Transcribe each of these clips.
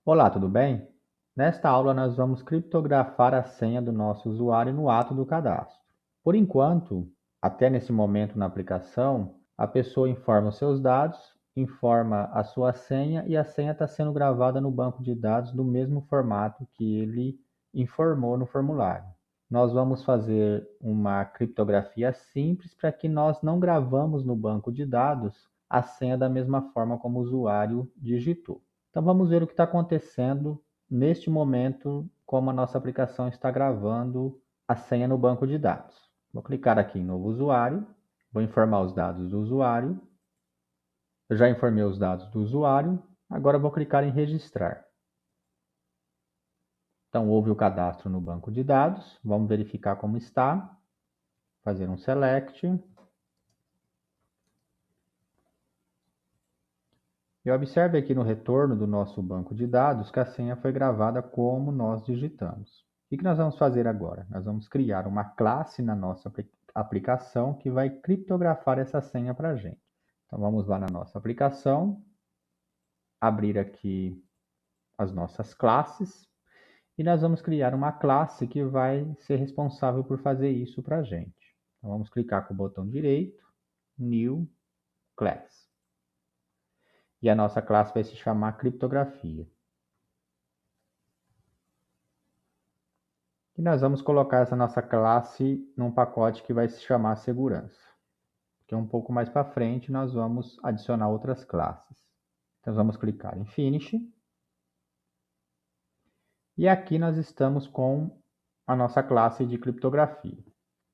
Olá, tudo bem? Nesta aula, nós vamos criptografar a senha do nosso usuário no ato do cadastro. Por enquanto, até nesse momento na aplicação, a pessoa informa os seus dados, informa a sua senha e a senha está sendo gravada no banco de dados do mesmo formato que ele informou no formulário. Nós vamos fazer uma criptografia simples para que nós não gravamos no banco de dados a senha da mesma forma como o usuário digitou. Então vamos ver o que está acontecendo neste momento, como a nossa aplicação está gravando a senha no banco de dados. Vou clicar aqui em novo usuário, vou informar os dados do usuário. Eu já informei os dados do usuário, agora vou clicar em registrar. Então houve o cadastro no banco de dados, vamos verificar como está, fazer um select. E observe aqui no retorno do nosso banco de dados que a senha foi gravada como nós digitamos. O que nós vamos fazer agora? Nós vamos criar uma classe na nossa aplicação que vai criptografar essa senha para a gente. Então vamos lá na nossa aplicação, abrir aqui as nossas classes e nós vamos criar uma classe que vai ser responsável por fazer isso para a gente. Então vamos clicar com o botão direito, New Class. E a nossa classe vai se chamar criptografia. E nós vamos colocar essa nossa classe num pacote que vai se chamar segurança. Porque um pouco mais para frente nós vamos adicionar outras classes. Então vamos clicar em Finish. E aqui nós estamos com a nossa classe de criptografia.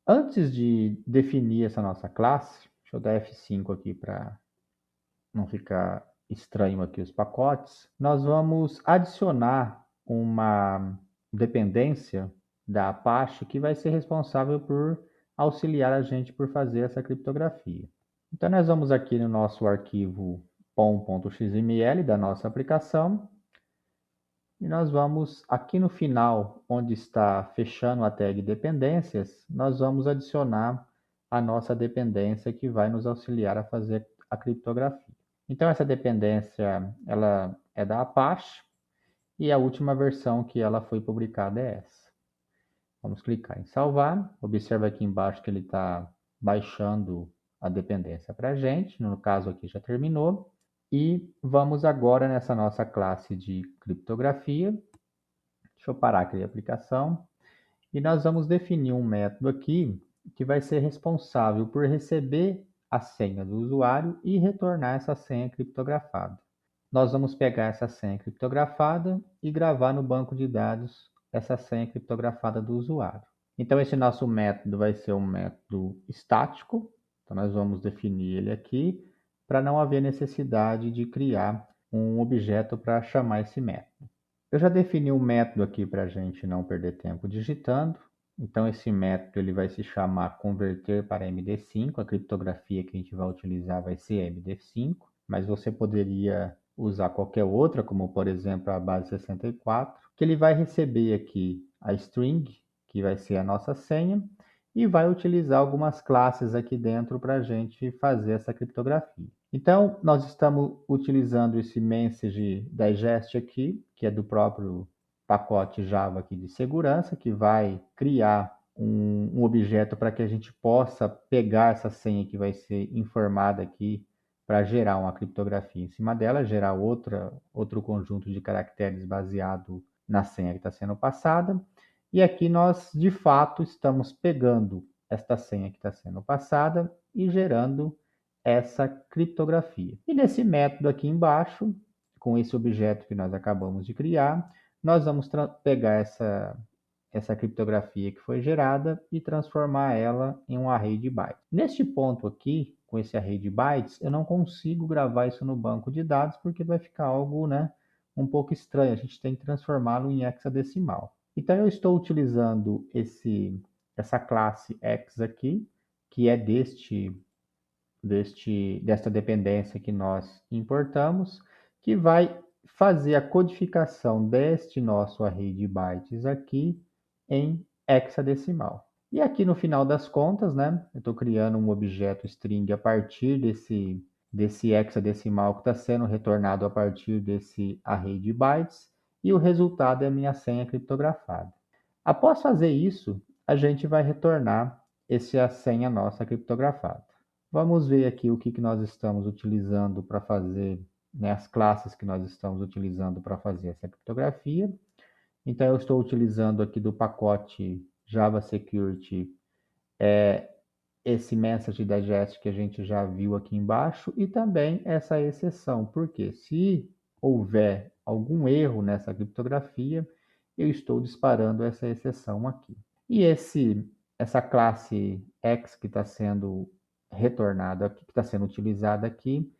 Antes de definir essa nossa classe, deixa eu dar F5 aqui para não ficar estranho aqui os pacotes, nós vamos adicionar uma dependência da Apache que vai ser responsável por auxiliar a gente por fazer essa criptografia. Então nós vamos aqui no nosso arquivo pom.xml da nossa aplicação e nós vamos aqui no final, onde está fechando a tag dependências, nós vamos adicionar a nossa dependência que vai nos auxiliar a fazer a criptografia. Então essa dependência ela é da Apache e a última versão que ela foi publicada é essa. Vamos clicar em salvar. Observa aqui embaixo que ele está baixando a dependência para a gente. No caso aqui já terminou. E vamos agora nessa nossa classe de criptografia. Deixa eu parar aqui a aplicação. E nós vamos definir um método aqui que vai ser responsável por receber a senha do usuário e retornar essa senha criptografada. Nós vamos pegar essa senha criptografada e gravar no banco de dados essa senha criptografada do usuário. Então, esse nosso método vai ser um método estático. Então, nós vamos definir ele aqui para não haver necessidade de criar um objeto para chamar esse método. Eu já defini um método aqui para a gente não perder tempo digitando. Então, esse método ele vai se chamar converter para MD5. A criptografia que a gente vai utilizar vai ser MD5, mas você poderia usar qualquer outra, como por exemplo a base 64, que ele vai receber aqui a string, que vai ser a nossa senha, e vai utilizar algumas classes aqui dentro para a gente fazer essa criptografia. Então, nós estamos utilizando esse message digest aqui, que é do próprio pacote Java aqui de segurança, que vai criar um objeto para que a gente possa pegar essa senha que vai ser informada aqui para gerar uma criptografia em cima dela, gerar outro conjunto de caracteres baseado na senha que está sendo passada. E aqui nós, de fato, estamos pegando esta senha que está sendo passada e gerando essa criptografia. E nesse método aqui embaixo, com esse objeto que nós acabamos de criar, nós vamos pegar essa criptografia que foi gerada e transformar ela em um array de bytes. Neste ponto aqui, com esse array de bytes, eu não consigo gravar isso no banco de dados porque vai ficar algo, né, um pouco estranho. A gente tem que transformá-lo em hexadecimal. Então eu estou utilizando essa classe x aqui, que é desta dependência que nós importamos, que vai fazer a codificação deste nosso array de bytes aqui em hexadecimal. E aqui no final das contas, né, eu estou criando um objeto string a partir desse hexadecimal que está sendo retornado a partir desse array de bytes. e o resultado é a minha senha criptografada. Após fazer isso, a gente vai retornar essa senha nossa criptografada. Vamos ver aqui o que nós estamos utilizando para fazer, né, as classes que nós estamos utilizando para fazer essa criptografia. Então, eu estou utilizando aqui do pacote Java Security esse message digest que a gente já viu aqui embaixo e também essa exceção, porque se houver algum erro nessa criptografia, eu estou disparando essa exceção aqui. E essa classe X que está sendo retornada aqui, que está sendo utilizada aqui,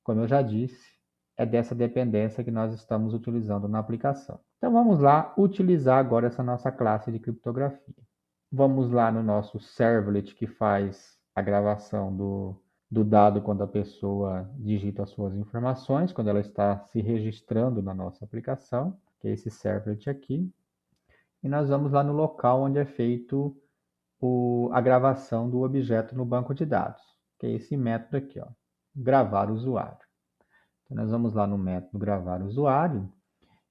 como eu já disse, é dessa dependência que nós estamos utilizando na aplicação. Então vamos lá utilizar agora essa nossa classe de criptografia. Vamos lá no nosso servlet que faz a gravação do dado quando a pessoa digita as suas informações, quando ela está se registrando na nossa aplicação, que é esse servlet aqui. E nós vamos lá no local onde é feito a gravação do objeto no banco de dados, que é esse método aqui, ó, gravar usuário. Então, nós vamos lá no método gravar usuário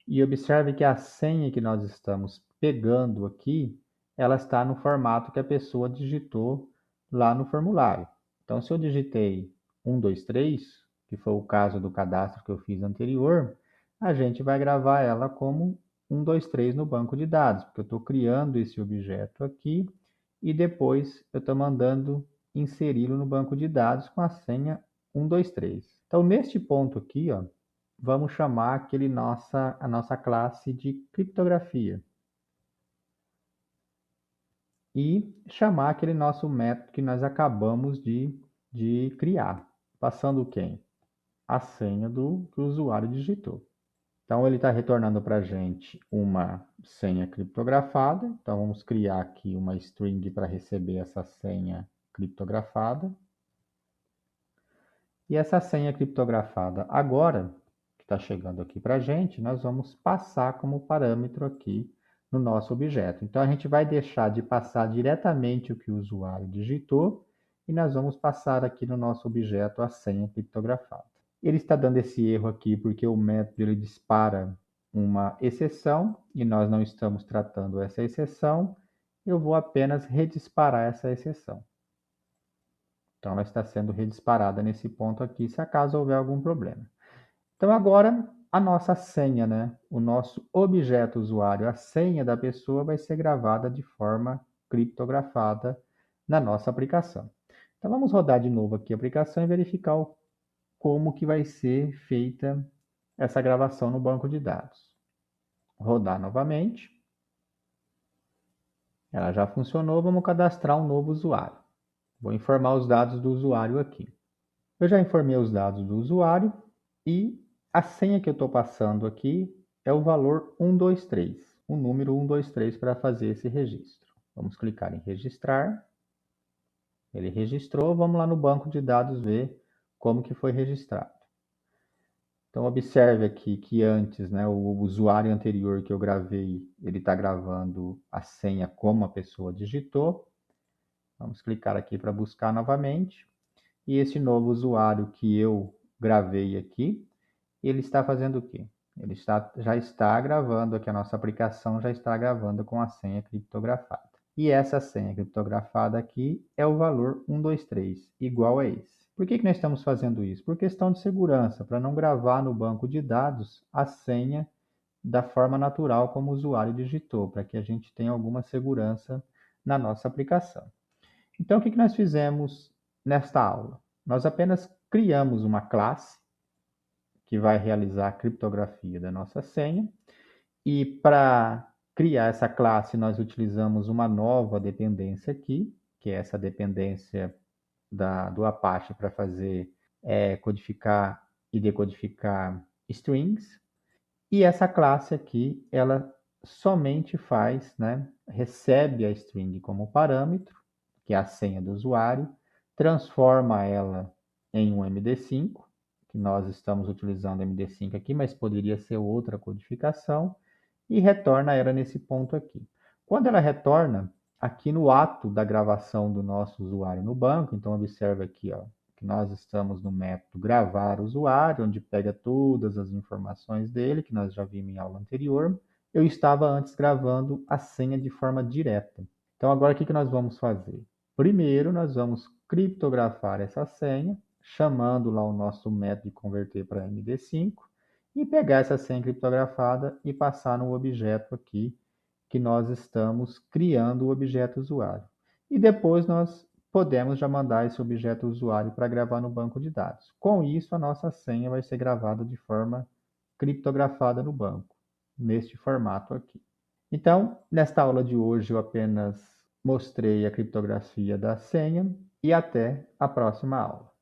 e observe que a senha que nós estamos pegando aqui, ela está no formato que a pessoa digitou lá no formulário. Então, se eu digitei 123, que foi o caso do cadastro que eu fiz anterior, a gente vai gravar ela como 123 no banco de dados, porque eu estou criando esse objeto aqui e depois eu estou mandando inseri-lo no banco de dados com a senha 123. Então, neste ponto aqui, ó, vamos chamar a nossa classe de criptografia. E chamar aquele nosso método que nós acabamos de criar. Passando quem? A senha que o usuário digitou. Então, ele está retornando para a gente uma senha criptografada. Então, vamos criar aqui uma string para receber essa senha criptografada. E essa senha criptografada agora, que está chegando aqui para a gente, nós vamos passar como parâmetro aqui no nosso objeto. Então, a gente vai deixar de passar diretamente o que o usuário digitou e nós vamos passar aqui no nosso objeto a senha criptografada. Ele está dando esse erro aqui porque o método ele dispara uma exceção e nós não estamos tratando essa exceção. Eu vou apenas redisparar essa exceção. Então, ela está sendo redisparada nesse ponto aqui, se acaso houver algum problema. Então, agora, a nossa senha, né? O nosso objeto usuário, a senha da pessoa vai ser gravada de forma criptografada na nossa aplicação. Então, vamos rodar de novo aqui a aplicação e verificar como que vai ser feita essa gravação no banco de dados. Rodar novamente. Ela já funcionou, vamos cadastrar um novo usuário. Vou informar os dados do usuário aqui. Eu já informei os dados do usuário e a senha que eu estou passando aqui é o valor 123, o número 123 para fazer esse registro. Vamos clicar em registrar. Ele registrou, vamos lá no banco de dados ver como que foi registrado. Então, observe aqui que antes, né, o usuário anterior que eu gravei, ele está gravando a senha como a pessoa digitou. Vamos clicar aqui para buscar novamente. E esse novo usuário que eu gravei aqui, ele está fazendo o quê? Ele já está gravando aqui, a nossa aplicação já está gravando com a senha criptografada. E essa senha criptografada aqui é o valor 123, igual a esse. Por que nós estamos fazendo isso? Por questão de segurança, para não gravar no banco de dados a senha da forma natural como o usuário digitou, para que a gente tenha alguma segurança na nossa aplicação. Então, o que nós fizemos nesta aula? Nós apenas criamos uma classe que vai realizar a criptografia da nossa senha. E para criar essa classe, nós utilizamos uma nova dependência aqui, que é essa dependência do Apache para fazer codificar e decodificar strings. E essa classe aqui, ela somente faz, né, recebe a string como parâmetro, que é a senha do usuário, transforma ela em um MD5, que nós estamos utilizando MD5 aqui, mas poderia ser outra codificação, e retorna ela nesse ponto aqui. Quando ela retorna, aqui no ato da gravação do nosso usuário no banco, então observe aqui, ó, que nós estamos no método gravar usuário, onde pega todas as informações dele, que nós já vimos em aula anterior. Eu estava antes gravando a senha de forma direta. Então, agora o que nós vamos fazer? Primeiro, nós vamos criptografar essa senha, chamando lá o nosso método de converter para MD5, e pegar essa senha criptografada e passar no objeto aqui que nós estamos criando o objeto usuário. E depois nós podemos já mandar esse objeto usuário para gravar no banco de dados. Com isso, a nossa senha vai ser gravada de forma criptografada no banco, neste formato aqui. Então, nesta aula de hoje, eu apenas mostrei a criptografia da senha e até a próxima aula.